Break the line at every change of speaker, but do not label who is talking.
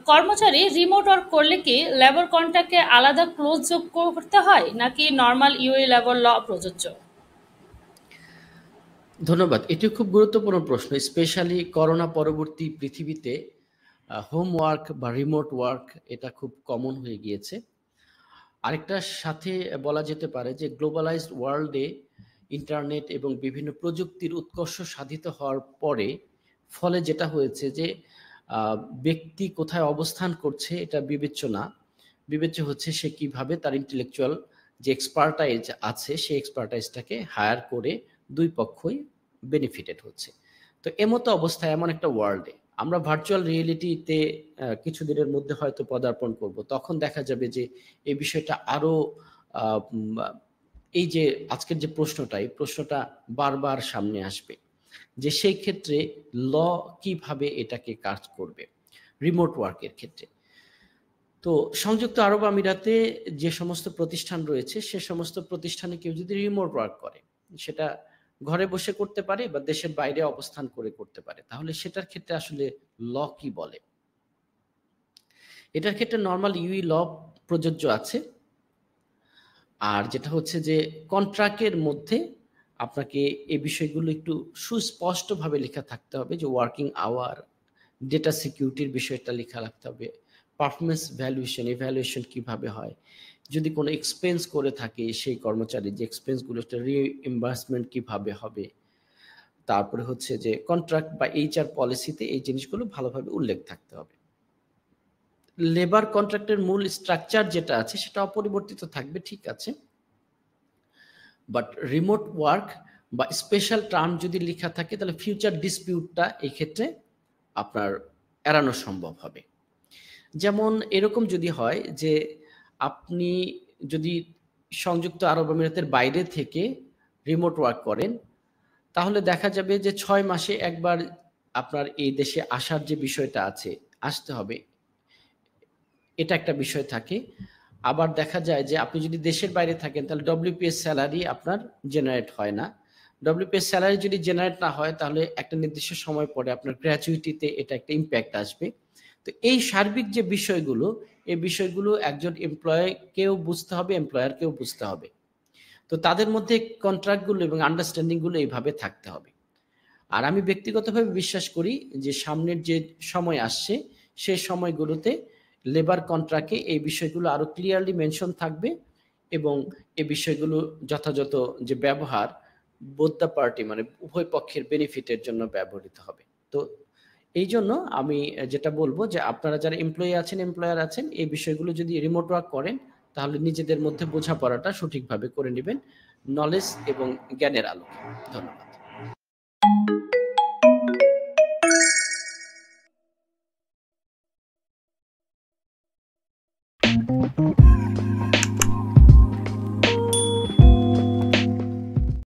কর্মচারী remote work করলে কি লেবার কন্ট্রাক্টে আলাদা ক্লোজ যোগ করতে হয় নাকি নর্মাল ইউএ লেবার ল প্রযোজ্য?
ধন্যবাদ। এটি খুব গুরুত্বপূর্ণ প্রশ্ন। স্পেশালি করোনা পরবর্তী পৃথিবীতে হোম ওয়ার্ক বা রিমোট ওয়ার্ক এটা খুব কমন হয়ে গিয়েছে। আরেকটার সাথে বলা যেতে পারে যে গ্লোবালাইজড ওয়ার্ল্ডে ইন্টারনেট এবং বিভিন্ন প্রযুক্তির উৎকর্ষ সাধিত হওয়ার পরে ফলে যেটা হয়েছে যে আহ, ব্যক্তি কোথায় অবস্থান করছে এটা বিবেচ্য হচ্ছে সে কিভাবে তার ইন্টেলেকচুয়াল যে এক্সপার্টাইজ আছে সেই এক্সপার্টাইজটাকে হায়ার করে দুই পক্ষই বেনিফিটেড হচ্ছে। তো এমতো অবস্থায় এমন একটা ওয়ার্ল্ডে আমরা ভার্চুয়াল রিয়েলিটিতে কিছুদিনের মধ্যে হয়তো পদার্পণ করব, তখন দেখা যাবে যে এই বিষয়টা আরো আহ, উম, এই যে আজকের যে প্রশ্নটা এই প্রশ্নটা বারবার সামনে আসবে যে সেই ক্ষেত্রে ল কিভাবে এটাকে কাজ করবে রিমোট ওয়ার্কের ক্ষেত্রে। তো সংযুক্ত আরব আমিরাতে যে সমস্ত প্রতিষ্ঠান রয়েছে সে সমস্ত প্রতিষ্ঠানে কেউ যদি রিমোট ওয়ার্ক করে, সেটা ঘরে বসে করতে পারে বা দেশের বাইরে অবস্থান করে করতে পারে, তাহলে সেটার ক্ষেত্রে আসলে ল কি বলে? এটার ক্ষেত্রে নর্মাল ইউই ল প্রযোজ্য আছে। আর যেটা হচ্ছে যে কন্ট্রাক্টের মধ্যে আপনাকে এই বিষয়গুলো একটু সুস্পষ্টভাবে লেখা থাকতে হবে যে ওয়ার্কিং আওয়ার, ডেটা সিকিউরিটির বিষয়টা লেখা রাখতে হবে, পারফরমেন্স ভ্যালুয়েশন ইভ্যালুয়েশন কিভাবে হয়, যদি কোনো এক্সপেন্স করে থাকে সেই কর্মচারী যে এক্সপেন্সগুলো সেটা রিইম্বার্সমেন্ট কিভাবে হবে, তারপরে হচ্ছে যে কন্ট্রাক্ট বা এইচআর পলিসিতে এই জিনিসগুলো ভালোভাবে উল্লেখ থাকতে হবে। লেবার কন্ট্রাক্টের মূল স্ট্রাকচার যেটা আছে সেটা অপরিবর্তিত থাকবে, ঠিক আছে, বাট রিমোট ওয়ার্ক বা স্পেশাল টার্ম যদি লেখা থাকে তাহলে ফিউচার ডিসপিউটটা এই ক্ষেত্রে আপনার এড়ানো সম্ভব হবে। যেমন এরকম যদি হয় যে আপনি যদি সংযুক্ত আরব আমিরাতের বাইরে থেকে রিমোট ওয়ার্ক করেন, তাহলে দেখা যাবে যে 6 মাসে একবার আপনার এই দেশে আসার যে বিষয়টা আছে, আসতে হবে, এটা একটা বিষয় থাকে। আবার দেখা যায় যে আপনি যদি দেশের বাইরে থাকেন তাহলে ডব্লিউপিএস স্যালারি আপনার জেনারেট হয় না। ডব্লিউপিএস স্যালারি যদি জেনারেট না হয় তাহলে একটা নির্দিষ্ট সময় পরে আপনার গ্র্যাচুইটিতে এটা একটা ইম্প্যাক্ট আসবে। তো এই সার্বিক যে বিষয়গুলো, এই বিষয়গুলো একজন এমপ্লয়কেও বুঝতে হবে, এমপ্লয়ারকেও বুঝতে হবে। তো তাদের মধ্যে কন্ট্রাক্টগুলো এবং আন্ডারস্ট্যান্ডিংগুলো এইভাবে থাকতে হবে। আর আমি ব্যক্তিগতভাবে বিশ্বাস করি যে সামনের যে সময় আসছে সেই সময়গুলোতে লেবার কন্ট্রাক্টে এই বিষয়গুলো আরো ক্লিয়ারলি মেনশন থাকবে এবং এই বিষয়গুলো যথাযথ যে ব্যবহার বোথ দ্য পার্টি মানে উভয় পক্ষের বেনিফিটের জন্য ব্যবহৃত হবে। তো এই জন্য আমি যেটা বলবো যে আপনারা যারা এমপ্লয়ি আছেন এমপ্লয়ার আছেন এই বিষয়গুলো যদি রিমোট ওয়ার্ক করেন তাহলে নিজেদের মধ্যে বোঝাপড়াটা সঠিকভাবে করে নেবেন নলেজ এবং জ্ঞানের আলোকে। ধন্যবাদ।